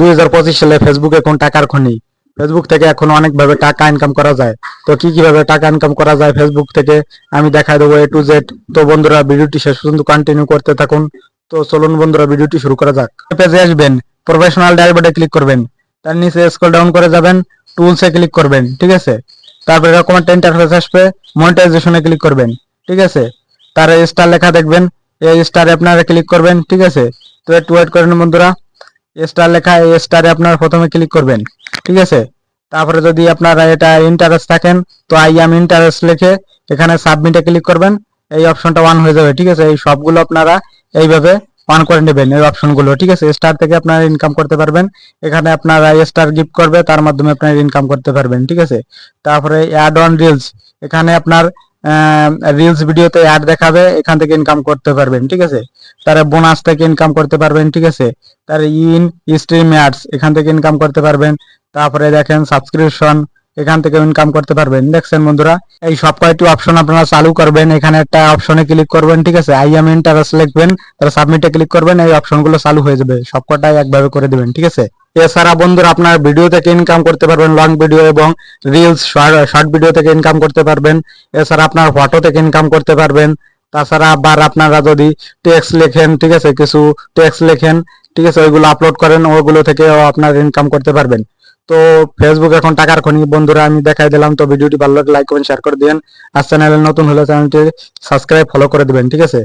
2025 সালে ফেসবুক এখন টাকার খনি। ফেসবুক থেকে এখন অনেকভাবে টাকা ইনকাম করা যায়। তো কি কিভাবে টাকা ইনকাম করা যায় ফেসবুক থেকে আমি দেখাই দেবো A to Z। তো বন্ধুরা ভিডিওটি শেষ পর্যন্ত কন্টিনিউ করতে থাকুন। তো চলুন বন্ধুরা ভিডিওটি শুরু করা যাক। পেজে আসবেন, প্রফেশনাল ড্যাশবোর্ডে ক্লিক করবেন, তার নিচে স্ক্রল ডাউন করে যাবেন, টুলসে ক্লিক করবেন, ঠিক আছে। তারপরে এরকম একটা ইন্টারফেস আসবে, মনিটাইজেশনে ক্লিক করবেন, ঠিক আছে। তার স্টার লেখা দেখবেন, এই স্টারে আপনারা ক্লিক করবেন, ঠিক আছে। তো একটু ওয়েট করেন বন্ধুরা। স্টার লেখা, এই স্টারে আপনারা প্রথমে ক্লিক করবেন, ঠিক আছে। তারপরে যদি আপনারা এটা ইন্টারেস্ট থাকেন তো আই এম ইন্টারেস্ট লিখে এখানে সাবমিটে ক্লিক করবেন, এই অপশনটা অন হয়ে যাবে, ঠিক আছে। এই সবগুলো আপনারা এইভাবে অন করে নেবেন এই অপশনগুলো, ঠিক আছে। স্টার থেকে আপনারা ইনকাম করতে পারবেন। এখানে আপনারা স্টার গিফট করবে, তার মাধ্যমে আপনারা ইনকাম করতে পারবেন, ঠিক আছে। তারপরে অ্যাড অন রিলস, এখানে আপনার রিলস ভিডিওতে অ্যাড দেখাবে, এখান থেকে ইনকাম করতে পারবেন, ঠিক আছে। তার বোনাস থেকে ইনকাম করতে পারবেন, ঠিক আছে। তার ইন স্ট্রিম অ্যাডস, এখান থেকে ইনকাম করতে পারবেন। তারপরে দেখেন সাবস্ক্রিপশন, এখান থেকে ইনকাম করতে পারবেন। দেখছেন বন্ধুরা, এই সব কয়টি অপশন আপনারা চালু করবেন। এখানে একটা অপশনে ক্লিক করবেন, ঠিক আছে। আই এম ইন্টারেস্ট লিখবেন, তারপর সাবমিটে ক্লিক করবেন, এই অপশনগুলো চালু হয়ে যাবে। সবকটাই একভাবে করে দিবেন, ঠিক আছে। এছাড়া বন্ধুরা আপনার ভিডিও থেকে ইনকাম করতে পারবেন, লং ভিডিও এবং রিলস শর্ট ভিডিও থেকে ইনকাম করতে পারবেন। এছাড়া আপনার ফটো থেকে ইনকাম করতে পারবেন। তাছাড়া আবার আপনারা যদি টেক্সট লেখেন, ঠিক আছে, কিছু টেক্সট লেখেন, ঠিক আছে, ওইগুলো আপলোড করেন, ওইগুলো থেকেও আপনার ইনকাম করতে পারবেন। তো ফেসবুক এখন টাকার খনি বন্ধুরা, আমি দেখাই দিলাম। তো ভিডিওটি ভালো লাগলে লাইক কমেন্ট শেয়ার করে দিবেন। আর চ্যানেলে নতুন হলে চ্যানেলটি সাবস্ক্রাইব ফলো করে দিবেন, ঠিক আছে।